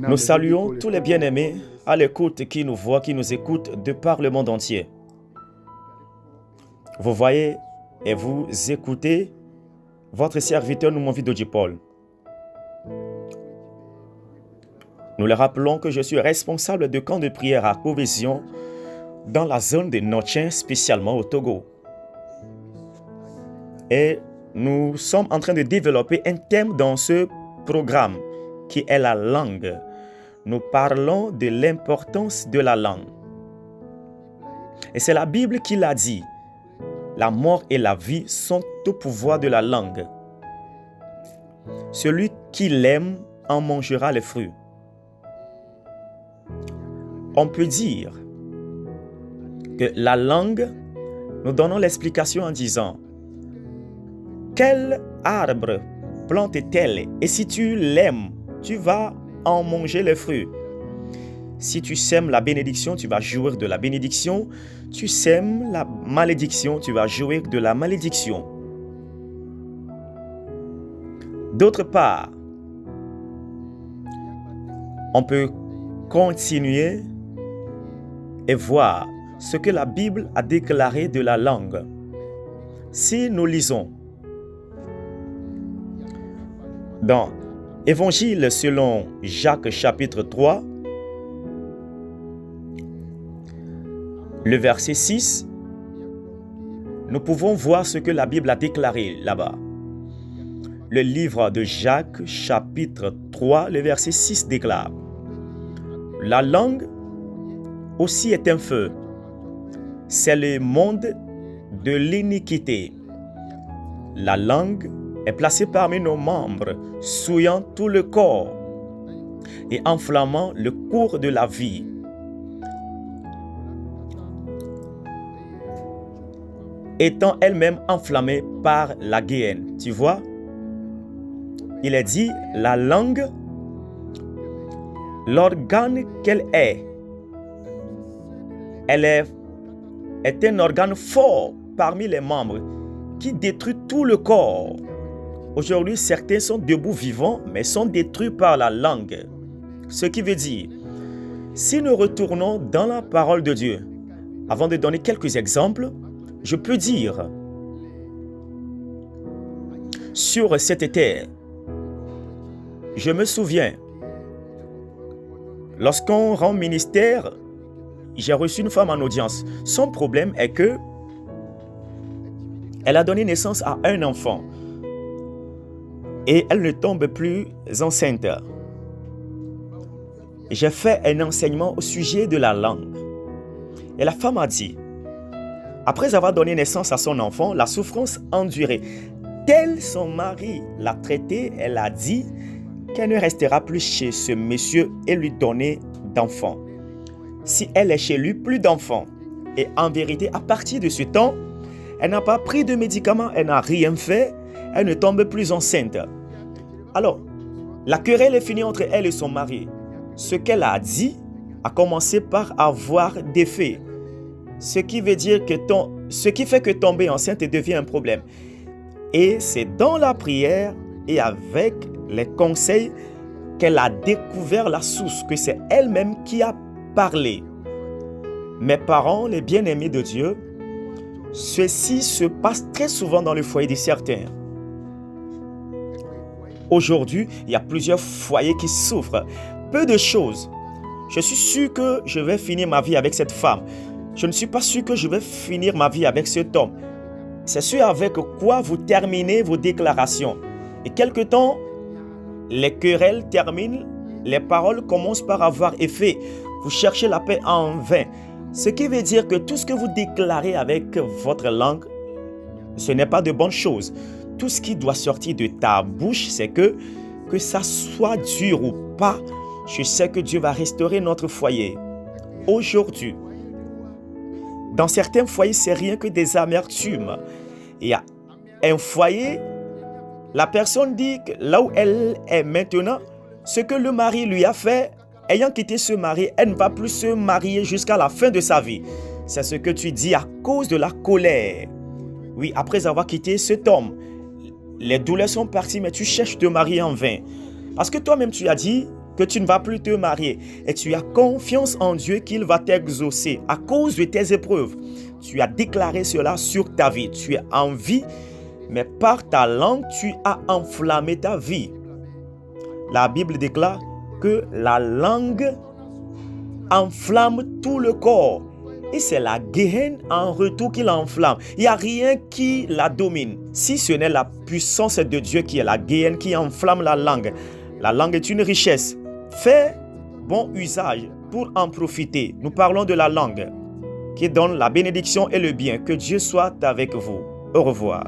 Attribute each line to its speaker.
Speaker 1: Nous saluons tous les bien-aimés à l'écoute qui nous voient, qui nous écoutent de par le monde entier. Vous voyez et vous écoutez votre serviteur Noumonvi Dodjipol. Nous le rappelons que je suis responsable de camp de prière à Covision dans la zone de Notchen, spécialement au Togo. Et nous sommes en train de développer un thème dans ce programme qui est la langue. Nous parlons de l'importance de la langue. Et c'est la Bible qui l'a dit. La mort et la vie sont au pouvoir de la langue. Celui qui l'aime en mangera les fruits. On peut dire que la langue, nous donnons l'explication en disant quel arbre plante est-elle? Et si tu l'aimes, tu vas en manger les fruits. Si tu sèmes la bénédiction, tu vas jouir de la bénédiction. Tu sèmes la malédiction, tu vas jouir de la malédiction. D'autre part, on peut continuer et voir ce que la Bible a déclaré de la langue. Si nous lisons dans Évangile selon Jacques chapitre 3, le verset 6, nous pouvons voir ce que la Bible a déclaré là-bas. Le livre de Jacques chapitre 3, le verset 6 déclare: la langue aussi est un feu. C'est le monde de l'iniquité. La langue est placée parmi nos membres, souillant tout le corps et enflammant le cours de la vie. Étant elle-même enflammée par la guéhenne. Tu vois? Il est dit, la langue, l'organe qu'elle est, elle est un organe fort parmi les membres qui détruit tout le corps. Aujourd'hui, certains sont debout vivants, mais sont détruits par la langue. Ce qui veut dire, si nous retournons dans la parole de Dieu, avant de donner quelques exemples, je peux dire, sur cette terre, je me souviens, lorsqu'on rend ministère, j'ai reçu une femme en audience. Son problème est que elle a donné naissance à un enfant et elle ne tombe plus enceinte. J'ai fait un enseignement au sujet de la langue. Et la femme a dit, après avoir donné naissance à son enfant, la souffrance endurée, tel son mari l'a traité, elle a dit qu'elle ne restera plus chez ce monsieur et lui donner d'enfants. Si elle est chez lui, plus d'enfants. Et en vérité, à partir de ce temps, elle n'a pas pris de médicaments, elle n'a rien fait, elle ne tombe plus enceinte. Alors, la querelle est finie entre elle et son mari. Ce qu'elle a dit a commencé par avoir des faits. Ce qui veut dire que ce qui fait que tomber enceinte devient un problème. Et c'est dans la prière et avec les conseils qu'elle a découvert la source, que c'est elle-même qui a parlé. Mes parents, les bien-aimés de Dieu, ceci se passe très souvent dans le foyer de certains. Aujourd'hui, il y a plusieurs foyers qui souffrent. Peu de choses. Je suis sûr que je vais finir ma vie avec cette femme. Je ne suis pas sûr que je vais finir ma vie avec cet homme. C'est ce avec quoi vous terminez vos déclarations. Et quelque temps, les querelles terminent, les paroles commencent par avoir effet. Vous cherchez la paix en vain. Ce qui veut dire que tout ce que vous déclarez avec votre langue, ce n'est pas de bonnes choses. Tout ce qui doit sortir de ta bouche, c'est que ça soit dur ou pas, je sais que Dieu va restaurer notre foyer. Aujourd'hui, dans certains foyers, c'est rien que des amertumes. Il y a un foyer, la personne dit que là où elle est maintenant, ce que le mari lui a fait, ayant quitté ce mari, elle ne va plus se marier jusqu'à la fin de sa vie. C'est ce que tu dis à cause de la colère. Oui, après avoir quitté cet homme, les douleurs sont parties, mais tu cherches de marier en vain. Parce que toi-même, tu as dit, que tu ne vas plus te marier et tu as confiance en Dieu qu'il va t'exaucer à cause de tes épreuves. Tu as déclaré cela sur ta vie. Tu es en vie, mais par ta langue, tu as enflammé ta vie. La Bible déclare que la langue enflamme tout le corps. Et c'est la Guéhenne en retour qui l'enflamme. Il n'y a rien qui la domine. Si ce n'est la puissance de Dieu qui est la Guéhenne qui enflamme la langue. La langue est une richesse. Fais bon usage pour en profiter. Nous parlons de la langue qui donne la bénédiction et le bien. Que Dieu soit avec vous. Au revoir.